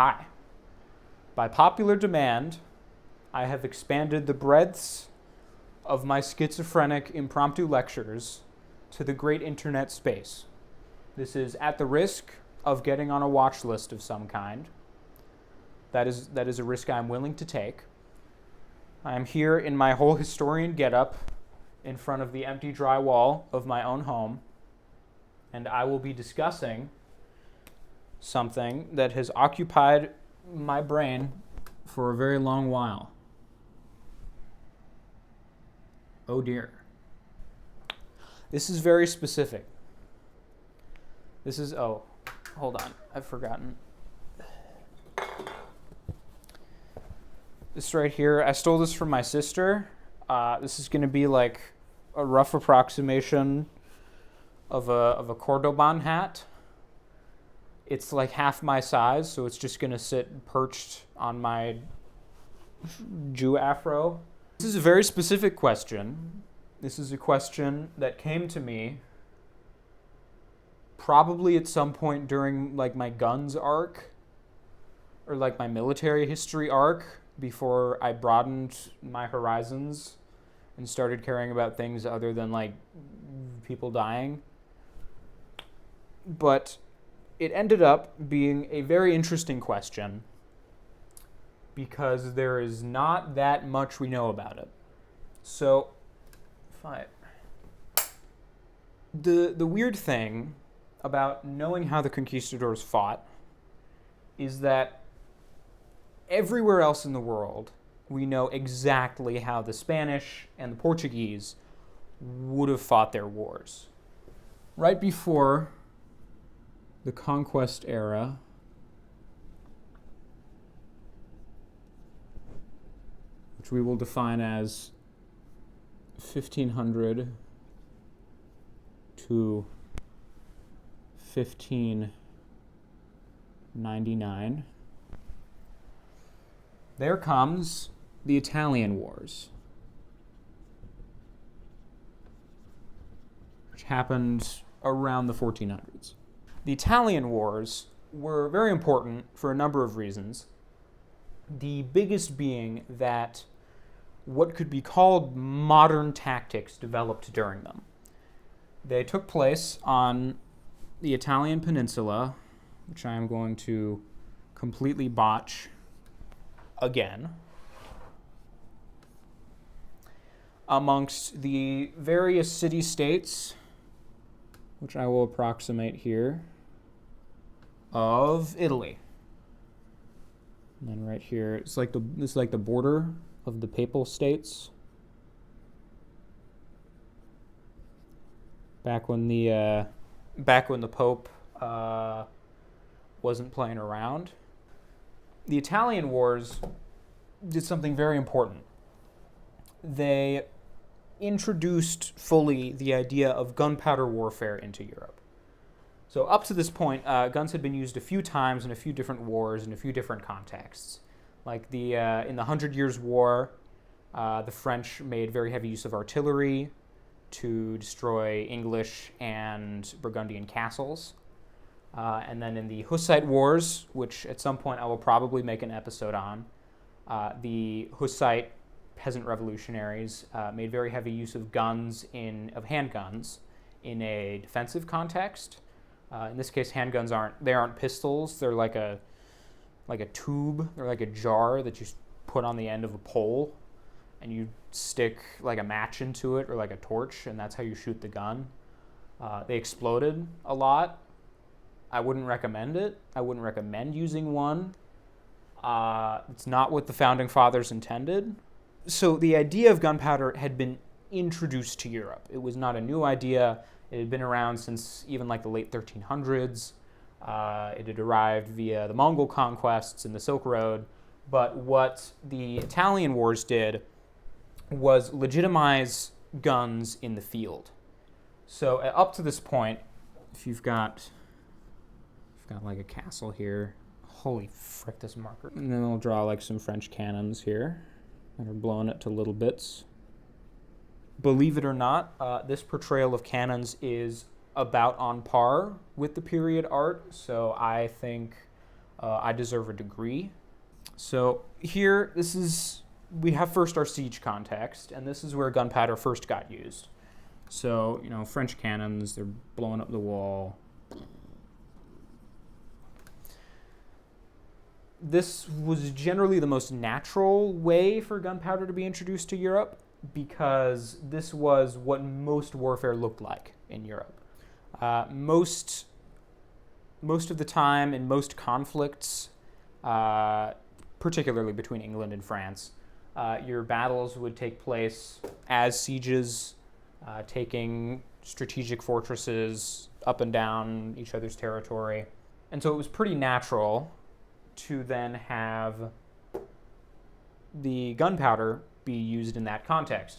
Hi. By popular demand, I have expanded the breadths of my schizophrenic impromptu lectures to the great internet space. This is at the risk of getting on a watch list of some kind. That is a risk I'm willing to take. I am here in my whole historian getup in front of the empty drywall of my own home, and I will be discussing something that has occupied my brain for a very long while. Oh dear. This is very specific. Hold on, I've forgotten. This right here, I stole this from my sister. This is going to be like a rough approximation of a Cordoban hat. It's like half my size, so it's just going to sit perched on my Jew afro. This is a very specific question. This is a question that came to me probably at some point during like my guns arc or like my military history arc before I broadened my horizons and started caring about things other than like people dying. But it ended up being a very interesting question because there is not that much we know about it. So, the weird thing about knowing how the conquistadors fought is that everywhere else in the world, we know exactly how the Spanish and the Portuguese would have fought their wars. Right before the conquest era, which we will define as 1500 to 1599, there comes the Italian Wars, which happened around the 1400s. The Italian Wars were very important for a number of reasons, the biggest being that what could be called modern tactics developed during them. They took place on the Italian peninsula, which I am going to completely botch again, amongst the various city-states, which I will approximate here, of Italy. And then right here, this is like the border of the Papal States. Back when the Pope wasn't playing around. The Italian Wars did something very important. They introduced fully the idea of gunpowder warfare into Europe. So up to this point, guns had been used a few times in a few different wars in a few different contexts. Like in the 100 Years' War, the French made very heavy use of artillery to destroy English and Burgundian castles. And then in the Hussite Wars, which at some point I will probably make an episode on, the Hussite peasant revolutionaries made very heavy use of handguns in a defensive context. In this case, handguns aren't pistols. They're like a tube. They're like a jar that you put on the end of a pole, and you stick like a match into it or like a torch, and that's how you shoot the gun. They exploded a lot. I wouldn't recommend it. I wouldn't recommend using one. It's not what the Founding Fathers intended. So the idea of gunpowder had been introduced to Europe. It was not a new idea. It had been around since even like the late 1300s. It had arrived via the Mongol conquests and the Silk Road. But what the Italian Wars did was legitimize guns in the field. So up to this point, if you've got like a castle here, holy frick, this marker. And then I'll draw like some French cannons here that are blowing it to little bits. Believe it or not, this portrayal of cannons is about on par with the period art. So I think I deserve a degree. So here, we have first our siege context, and this is where gunpowder first got used. So, French cannons, they're blowing up the wall. This was generally the most natural way for gunpowder to be introduced to Europe because this was what most warfare looked like in Europe. Most of the time in most conflicts, particularly between England and France, your battles would take place as sieges, taking strategic fortresses up and down each other's territory. And so it was pretty natural to then have the gunpowder be used in that context,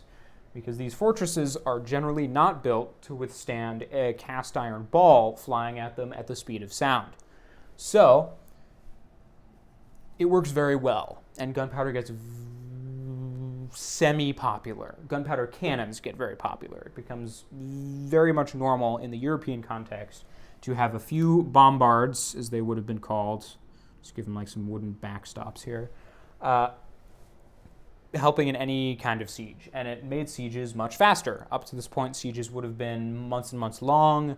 because these fortresses are generally not built to withstand a cast iron ball flying at them at the speed of sound. So it works very well, and gunpowder gets semi-popular. Gunpowder cannons get very popular. It becomes very much normal in the European context to have a few bombards, as they would have been called. Just give them like some wooden backstops here. Helping in any kind of siege. And it made sieges much faster. Up to this point, sieges would have been months and months long.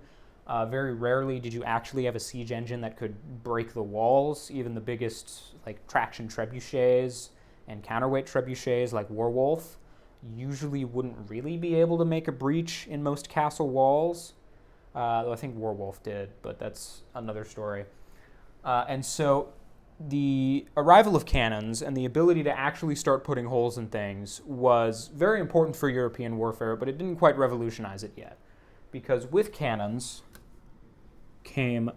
Very rarely did you actually have a siege engine that could break the walls. Even the biggest traction trebuchets and counterweight trebuchets like Warwolf usually wouldn't really be able to make a breach in most castle walls. Though I think Warwolf did, but that's another story. And so the arrival of cannons and the ability to actually start putting holes in things was very important for European warfare, but it didn't quite revolutionize it yet. Because with cannons came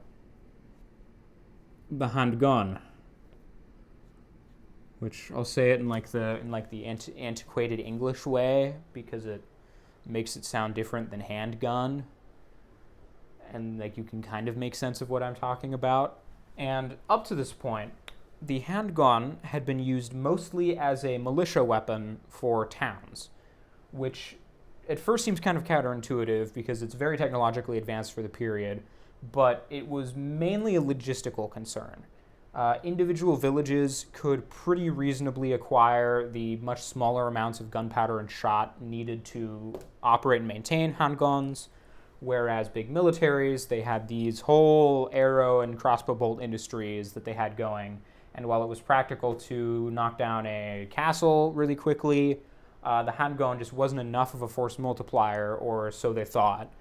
the handgun, which I'll say it in the antiquated English way because it makes it sound different than handgun, and you can kind of make sense of what I'm talking about. And up to this point, the handgun had been used mostly as a militia weapon for towns, which at first seems kind of counterintuitive because it's very technologically advanced for the period, but it was mainly a logistical concern. Individual villages could pretty reasonably acquire the much smaller amounts of gunpowder and shot needed to operate and maintain handguns, whereas big militaries, they had these whole arrow and crossbow bolt industries that they had going. And while it was practical to knock down a castle really quickly, the handgun just wasn't enough of a force multiplier, or so they thought,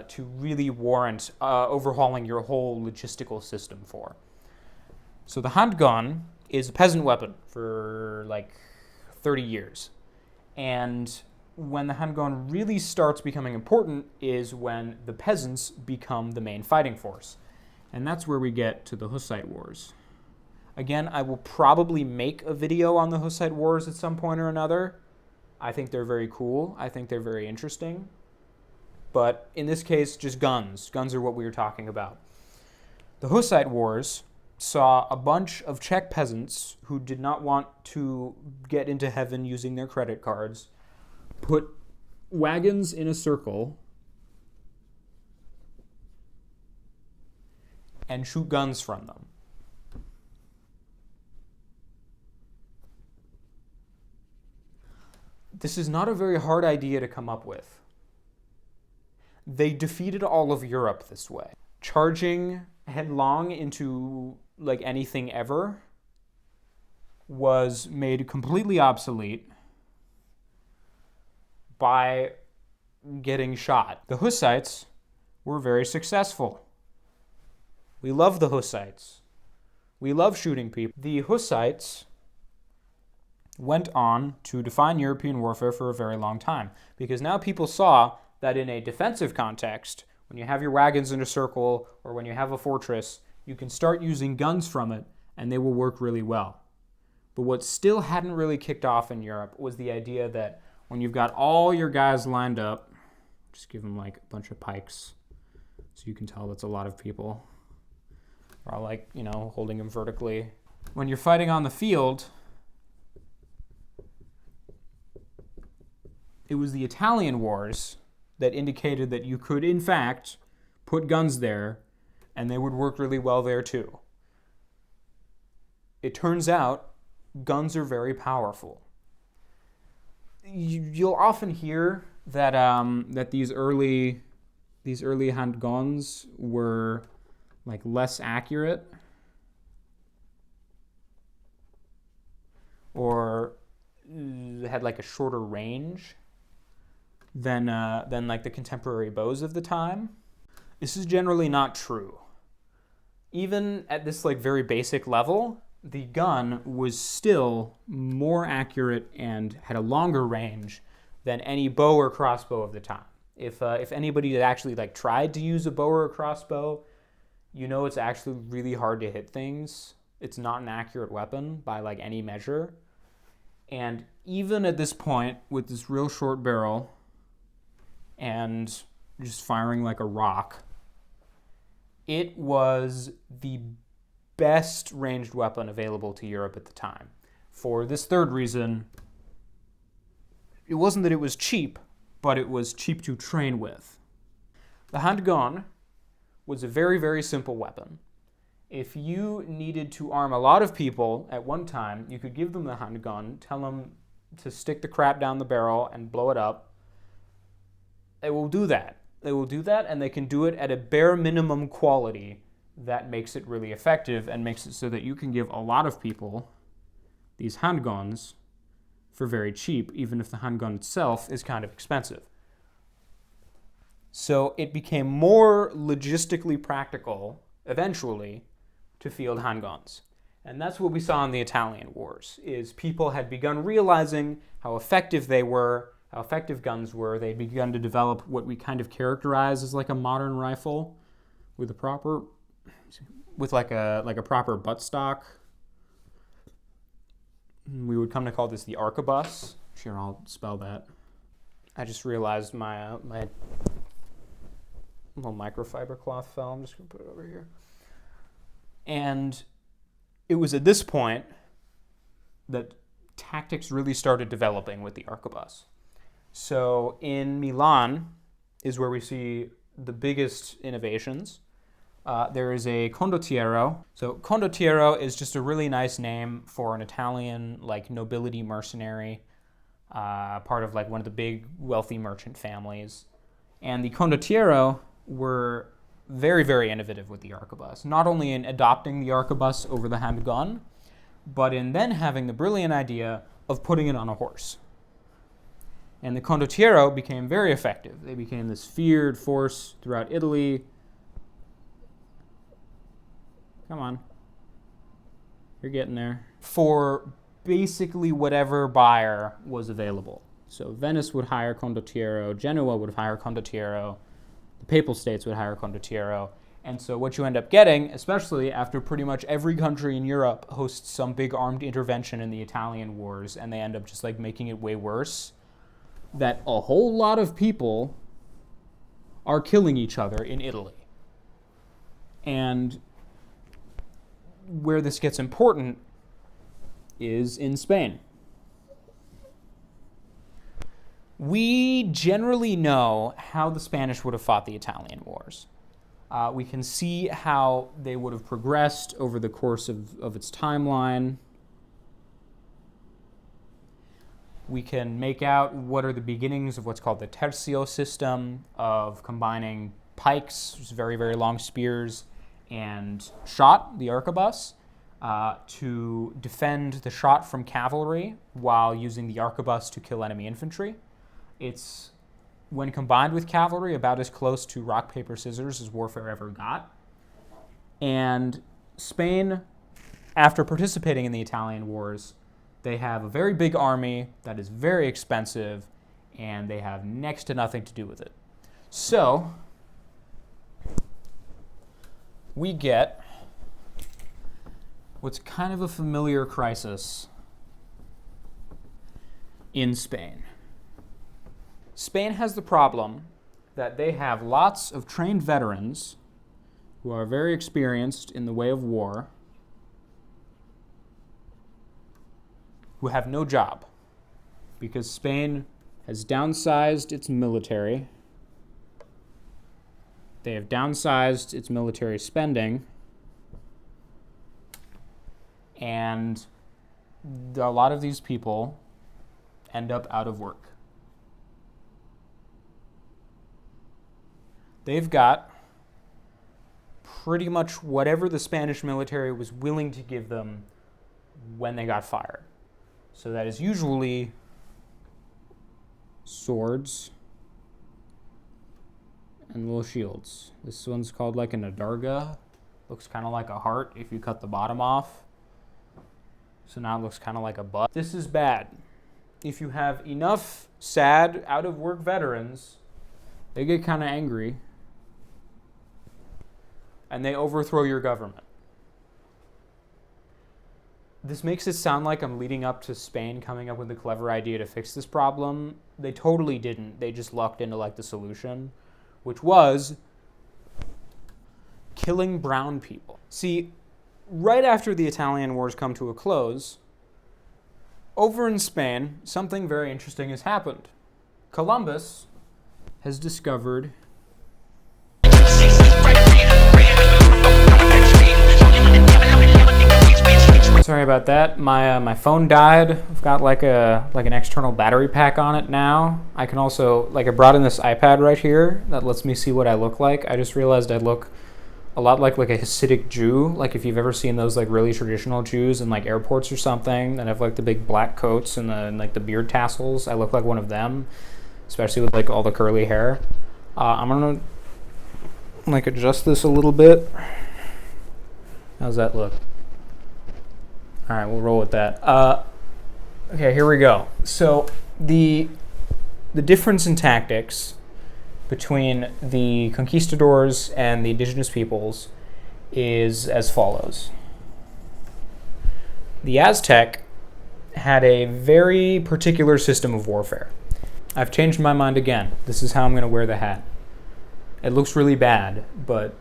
to really warrant overhauling your whole logistical system for. So the handgun is a peasant weapon for 30 years. And when the handgun really starts becoming important is when the peasants become the main fighting force. And that's where we get to the Hussite Wars. Again, I will probably make a video on the Hussite Wars at some point or another. I think they're very cool. I think they're very interesting. But in this case, just guns. Guns are what we were talking about. The Hussite Wars saw a bunch of Czech peasants who did not want to get into heaven using their credit cards put wagons in a circle and shoot guns from them. This is not a very hard idea to come up with. They defeated all of Europe this way. Charging headlong into anything ever was made completely obsolete by getting shot. The Hussites were very successful. We love the Hussites. We love shooting people. The Hussites went on to define European warfare for a very long time, because now people saw that in a defensive context, when you have your wagons in a circle or when you have a fortress, you can start using guns from it and they will work really well. But what still hadn't really kicked off in Europe was the idea that when you've got all your guys lined up, just give them a bunch of pikes so you can tell that's a lot of people. Or holding them vertically. When you're fighting on the field, it was the Italian wars that indicated that you could, in fact, put guns there and they would work really well there too. it turns out guns are very powerful. You'll often hear that that these early handguns were like less accurate, or had like a shorter range than like the contemporary bows of the time. This is generally not true. Even at this like very basic level, the gun was still more accurate and had a longer range than any bow or crossbow of the time. If anybody had actually like tried to use a bow or a crossbow, you know it's actually really hard to hit things. It's not an accurate weapon by like any measure. And even at this point, with this real short barrel and just firing like a rock, it was the best ranged weapon available to Europe at the time. For this third reason, it wasn't that it was cheap, but it was cheap to train with. The handgun was a very, very simple weapon. If you needed to arm a lot of people at one time, you could give them the handgun, tell them to stick the crap down the barrel and blow it up. They will do that. They will do that, and they can do it at a bare minimum quality that makes it really effective and makes it so that you can give a lot of people these handguns for very cheap, even if the handgun itself is kind of expensive. So it became more logistically practical, eventually, to field handguns. And that's what we saw in the Italian Wars, is people had begun realizing how effective they were, how effective guns were. They'd begun to develop what we kind of characterize as like a modern rifle with a proper buttstock. We would come to call this the arquebus. Sure, I'll spell that. I just realized my little microfiber cloth fell. I'm just going to put it over here. And it was at this point that tactics really started developing with the arquebus. So in Milan is where we see the biggest innovations. There is a condottiero. So condottiero is just a really nice name for an Italian like nobility mercenary, part of like one of the big wealthy merchant families. And the condottiero were very, very innovative with the arquebus, not only in adopting the arquebus over the handgun, but in then having the brilliant idea of putting it on a horse. And the condottiero became very effective. They became this feared force throughout Italy. Come on. You're getting there. For basically whatever buyer was available. So Venice would hire condottiero, Genoa would hire condottiero, the Papal States would hire condottiero. And so what you end up getting, especially after pretty much every country in Europe hosts some big armed intervention in the Italian Wars, and they end up just like making it way worse, that a whole lot of people are killing each other in Italy. And where this gets important is in Spain. We generally know how the Spanish would have fought the Italian Wars. We can see how they would have progressed over the course of its timeline. We can make out what are the beginnings of what's called the tercio system of combining pikes, which is very, very long spears, and shot, the arquebus, to defend the shot from cavalry while using the arquebus to kill enemy infantry. It's, when combined with cavalry, about as close to rock, paper, scissors as warfare ever got. And Spain, after participating in the Italian Wars, they have a very big army that is very expensive, and they have next to nothing to do with it. So we get what's kind of a familiar crisis in Spain. Spain has the problem that they have lots of trained veterans who are very experienced in the way of war, who have no job because Spain has downsized its military. They have downsized its military spending. And a lot of these people end up out of work. They've got pretty much whatever the Spanish military was willing to give them when they got fired. So that is usually swords and little shields. This one's called like an adarga. Looks kind of like a heart if you cut the bottom off. So now it looks kind of like a butt. This is bad. If you have enough sad, out-of-work veterans, they get kind of angry and they overthrow your government. This makes it sound like I'm leading up to Spain coming up with a clever idea to fix this problem. They totally didn't. They just lucked into like the solution, which was killing brown people. See, right after the Italian wars come to a close, over in Spain, something very interesting has happened. Columbus has discovered Sorry about that. My phone died. I've got like an external battery pack on it now. I can also I brought in this iPad right here that lets me see what I look like. I just realized I look a lot like a Hasidic Jew. Like if you've ever seen those like really traditional Jews in like airports or something that have like the big black coats and the beard tassels. I look like one of them, especially with like all the curly hair. I'm gonna like adjust this a little bit. How's that look? All right, we'll roll with that. Okay, here we go. So the difference in tactics between the conquistadors and the indigenous peoples is as follows. The Aztec had a very particular system of warfare. I've changed my mind again. This is how I'm going to wear the hat. It looks really bad, but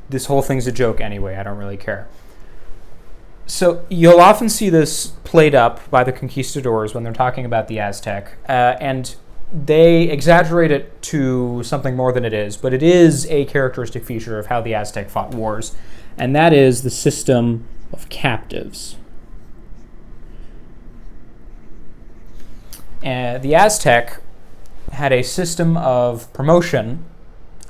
this whole thing's a joke anyway. I don't really care. So you'll often see this played up by the conquistadors when they're talking about the Aztec, and they exaggerate it to something more than it is, but it is a characteristic feature of how the Aztec fought wars, and that is the system of captives. The Aztec had a system of promotion,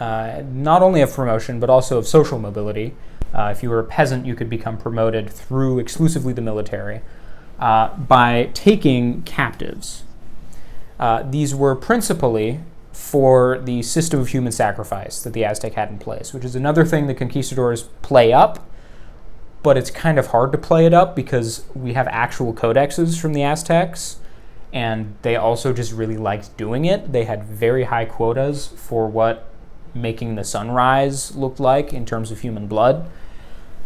not only of promotion, but also of social mobility. If you were a peasant, you could become promoted through exclusively the military by taking captives. These were principally for the system of human sacrifice that the Aztec had in place, which is another thing the conquistadors play up, but it's kind of hard to play it up because we have actual codexes from the Aztecs, and they also just really liked doing it. They had very high quotas for what making the sunrise looked like in terms of human blood.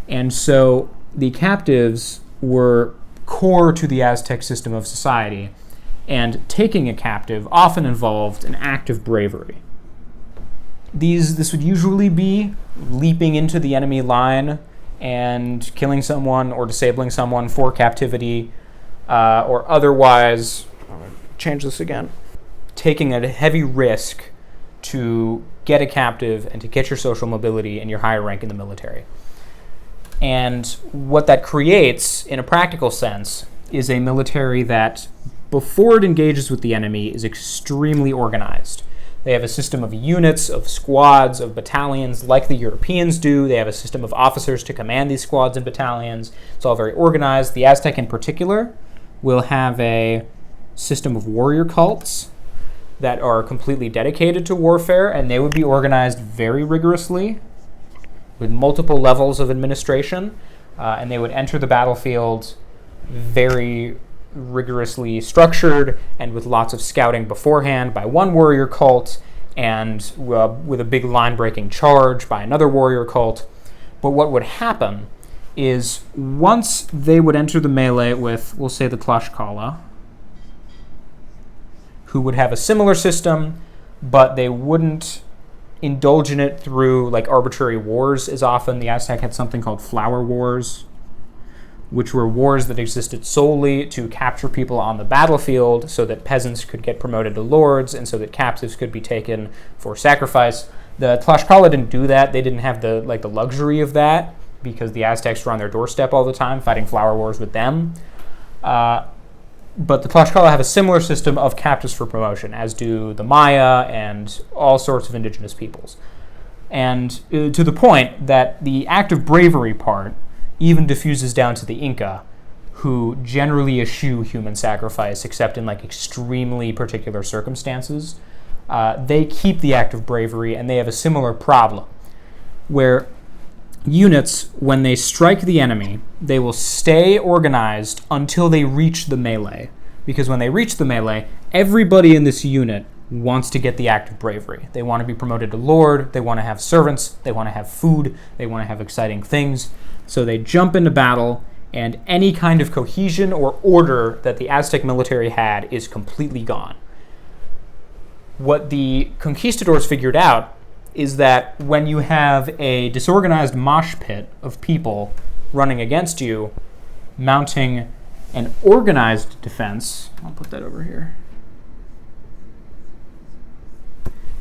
And so the captives were core to the Aztec system of society, and taking a captive often involved an act of bravery. This would usually be leaping into the enemy line and killing someone or disabling someone for captivity, or otherwise, change this again, taking a heavy risk to get a captive and to get your social mobility and your higher rank in the military. And what that creates, in a practical sense, is a military that, before it engages with the enemy, is extremely organized. They have a system of units, of squads, of battalions, like the Europeans do. They have a system of officers to command these squads and battalions. It's all very organized. The Aztec, in particular, will have a system of warrior cults that are completely dedicated to warfare, and they would be organized very rigorously with multiple levels of administration, and they would enter the battlefield very rigorously structured and with lots of scouting beforehand by one warrior cult, and with a big line-breaking charge by another warrior cult. But what would happen is once they would enter the melee with, we'll say, the Tlaxcala, who would have a similar system, but they wouldn't indulge in it through like arbitrary wars as often. The Aztec had something called flower wars, which were wars that existed solely to capture people on the battlefield so that peasants could get promoted to lords and so that captives could be taken for sacrifice. The Tlaxcala didn't do that. They didn't have the luxury of that. because the Aztecs were on their doorstep all the time, fighting flower wars with them. But the Tlaxcala have a similar system of captives for promotion, as do the Maya and all sorts of indigenous peoples. And to the point that the act of bravery part even diffuses down to the Inca, who generally eschew human sacrifice except in like extremely particular circumstances. They keep the act of bravery, and they have a similar problem, where units, when they strike the enemy, they will stay organized until they reach the melee. Because when they reach the melee, everybody in this unit wants to get the act of bravery. They want to be promoted to lord, they want to have servants, they want to have food, they want to have exciting things. So they jump into battle, and any kind of cohesion or order that the Aztec military had is completely gone. What the conquistadors figured out is that when you have a disorganized mosh pit of people running against you, mounting an organized defense, I'll put that over here,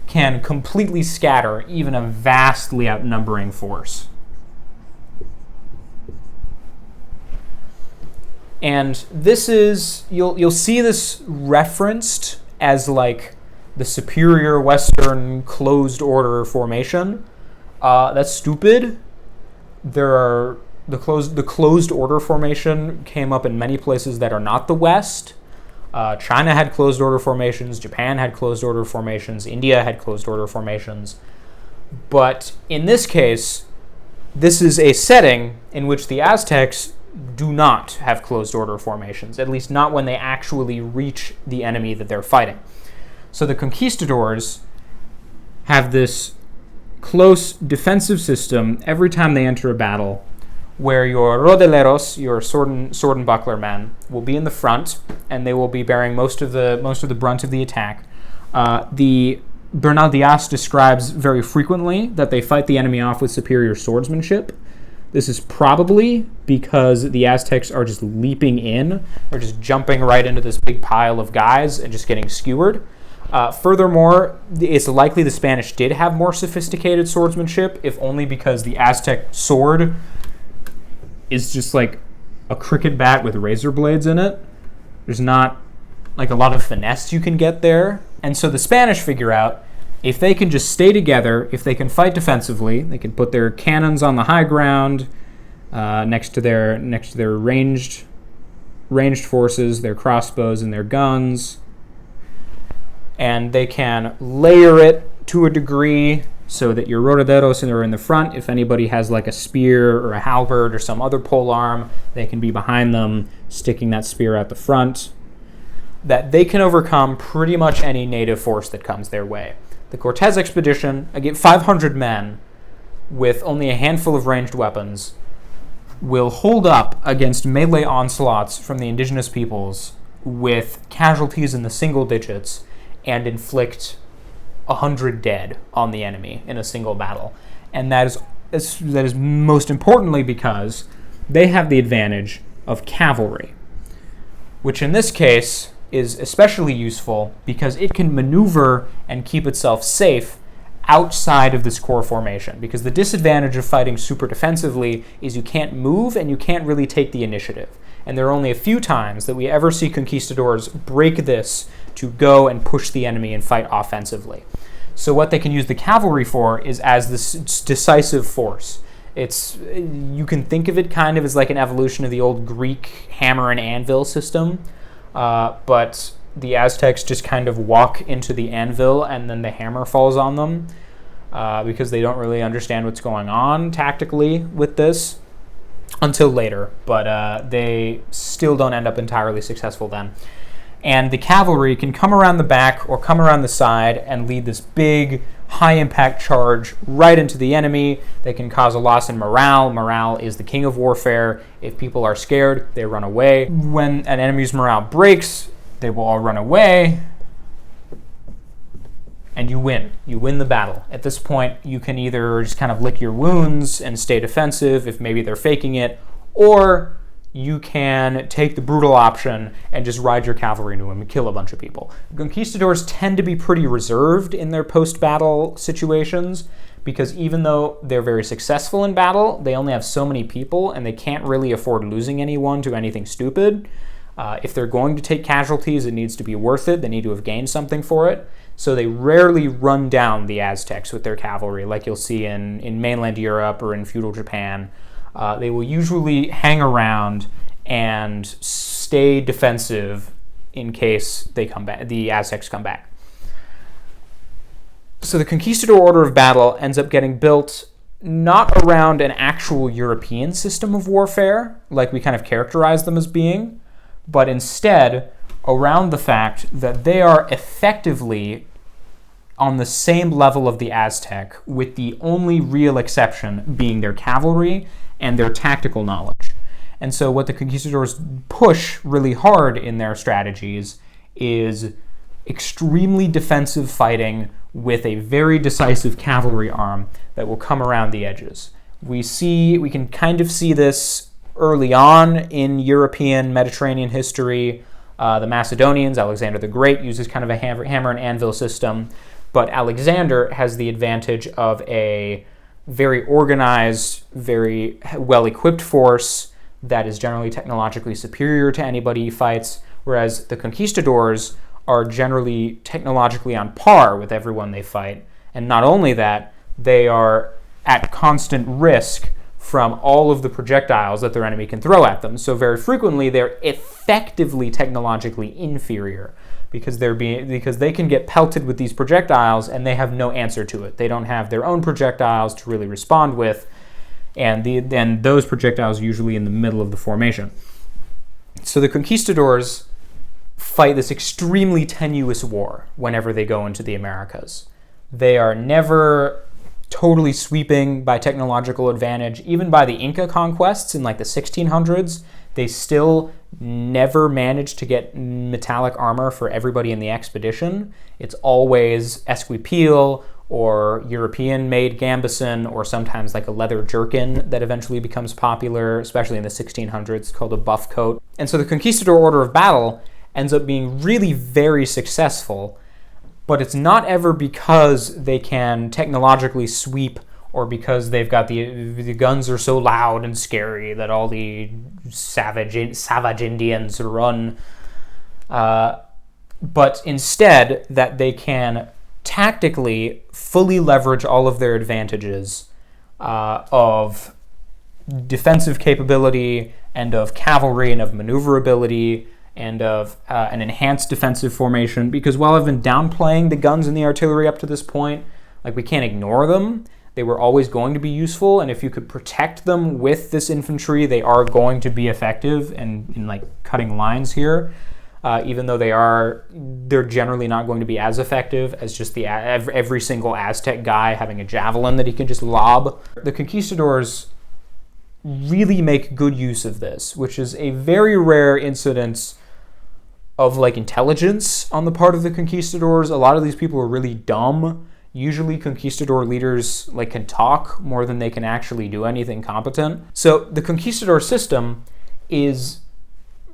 can completely scatter even a vastly outnumbering force. And this is, you'll see this referenced as like the superior Western closed order formation. That's stupid. The closed order formation came up in many places that are not the West. China had closed order formations, Japan had closed order formations, India had closed order formations. But in this case, this is a setting in which the Aztecs do not have closed order formations, at least not when they actually reach the enemy that they're fighting. So the conquistadors have this close defensive system every time they enter a battle, where your rodeleros, your sword and buckler men, will be in the front, and they will be bearing most of the brunt of the attack. The Bernal Diaz describes very frequently that they fight the enemy off with superior swordsmanship. This is probably because the Aztecs are just leaping in, or just jumping right into this big pile of guys and just getting skewered. Furthermore, it's likely the Spanish did have more sophisticated swordsmanship, if only because the Aztec sword is just like a cricket bat with razor blades in it. There's not like a lot of finesse you can get there. And so the Spanish figure out, if they can just stay together, if they can fight defensively, they can put their cannons on the high ground next to their ranged forces, their crossbows and their guns, and they can layer it to a degree so that your rotaderos are in the front. If anybody has like a spear or a halberd or some other pole arm, they can be behind them, sticking that spear at the front. That they can overcome pretty much any native force that comes their way. The Cortez expedition, again, 500 men with only a handful of ranged weapons, will hold up against melee onslaughts from the indigenous peoples with casualties in the single digits and inflict 100 dead on the enemy in a single battle. And that is most importantly because they have the advantage of cavalry, which in this case is especially useful because it can maneuver and keep itself safe outside of this core formation. Because the disadvantage of fighting super defensively is you can't move and you can't really take the initiative. And there are only a few times that we ever see conquistadors break this to go and push the enemy and fight offensively. So what they can use the cavalry for is as this decisive force. You can think of it kind of as like an evolution of the old Greek hammer and anvil system, but the Aztecs just kind of walk into the anvil and then the hammer falls on them because they don't really understand what's going on tactically with this until later, but they still don't end up entirely successful then. And the cavalry can come around the back or come around the side and lead this big, high-impact charge right into the enemy. They can cause a loss in morale. Morale is the king of warfare. If people are scared, they run away. When an enemy's morale breaks, they will all run away, and you win. You win the battle. At this point, you can either just kind of lick your wounds and stay defensive if maybe they're faking it, or you can take the brutal option and just ride your cavalry into them and kill a bunch of people. Conquistadors tend to be pretty reserved in their post-battle situations because even though they're very successful in battle, they only have so many people, and they can't really afford losing anyone to anything stupid. If they're going to take casualties, it needs to be worth it. They need to have gained something for it. So they rarely run down the Aztecs with their cavalry, like you'll see in mainland Europe or in feudal Japan. They will usually hang around and stay defensive in case they come back, the Aztecs come back. So the conquistador order of battle ends up getting built not around an actual European system of warfare, like we kind of characterize them as being, but instead around the fact that they are effectively on the same level of the Aztec, with the only real exception being their cavalry and their tactical knowledge. And so what the conquistadors push really hard in their strategies is extremely defensive fighting with a very decisive cavalry arm that will come around the edges. We can kind of see this early on in European Mediterranean history. The Macedonians, Alexander the Great, uses kind of a hammer and anvil system, but Alexander has the advantage of a very organized, very well-equipped force that is generally technologically superior to anybody he fights, whereas the conquistadors are generally technologically on par with everyone they fight. And not only that, they are at constant risk from all of the projectiles that their enemy can throw at them. So very frequently, they're effectively technologically inferior because they can get pelted with these projectiles and they have no answer to it. They don't have their own projectiles to really respond with, and then those projectiles are usually in the middle of the formation. So the conquistadors fight this extremely tenuous war whenever they go into the Americas. They are never totally sweeping by technological advantage. Even by the Inca conquests in like the 1600s, they still never managed to get metallic armor for everybody in the expedition. It's always esquipil or European-made gambeson, or sometimes like a leather jerkin that eventually becomes popular, especially in the 1600s, called a buff coat. And so the conquistador order of battle ends up being really very successful, but it's not ever because they can technologically sweep or because they've got the guns are so loud and scary that all the savage Indians run, but instead that they can tactically fully leverage all of their advantages of defensive capability and of cavalry and of maneuverability and of an enhanced defensive formation, because while I've been downplaying the guns and the artillery up to this point, like, we can't ignore them. They were always going to be useful, and if you could protect them with this infantry, they are going to be effective and in like cutting lines here, even though they're generally not going to be as effective as just every single Aztec guy having a javelin that he can just lob. The conquistadors really make good use of this, which is a very rare incidence of like intelligence on the part of the conquistadors. A lot of these people are really dumb. Usually conquistador leaders like can talk more than they can actually do anything competent. So the conquistador system is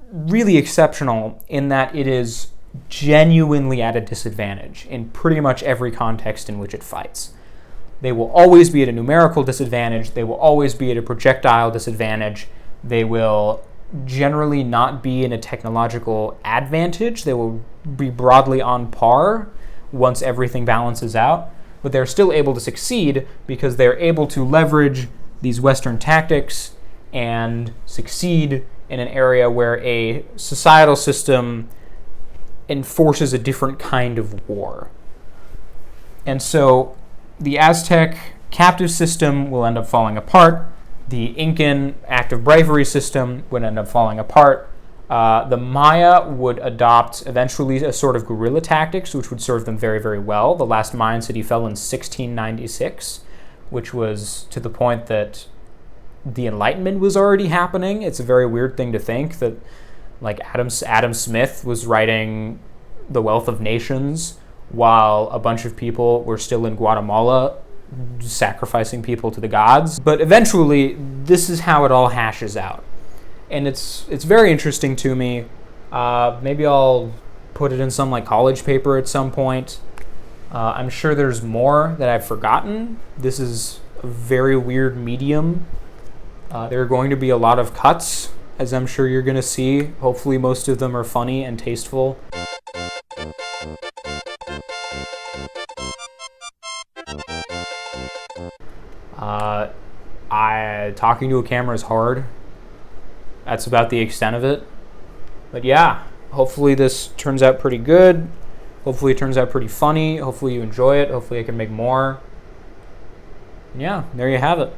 really exceptional in that it is genuinely at a disadvantage in pretty much every context in which it fights. They will always be at a numerical disadvantage. They will always be at a projectile disadvantage. They will generally not be in a technological advantage. They will be broadly on par once everything balances out. But they're still able to succeed because they're able to leverage these Western tactics and succeed in an area where a societal system enforces a different kind of war. And so the Aztec captive system will end up falling apart. The Incan active bravery system would end up falling apart. The Maya would adopt eventually a sort of guerrilla tactics, which would serve them very, very well. The last Mayan city fell in 1696, which was to the point that the Enlightenment was already happening. It's a very weird thing to think that, like, Adam Smith was writing The Wealth of Nations while a bunch of people were still in Guatemala sacrificing people to the gods. But eventually, this is how it all hashes out. And it's very interesting to me. Maybe I'll put it in some like college paper at some point. I'm sure there's more that I've forgotten. This is a very weird medium. There are going to be a lot of cuts, as I'm sure you're going to see. Hopefully most of them are funny and tasteful. Talking to a camera is hard. That's about the extent of it. But yeah, hopefully this turns out pretty good. Hopefully it turns out pretty funny. Hopefully you enjoy it. Hopefully I can make more. And yeah, there you have it.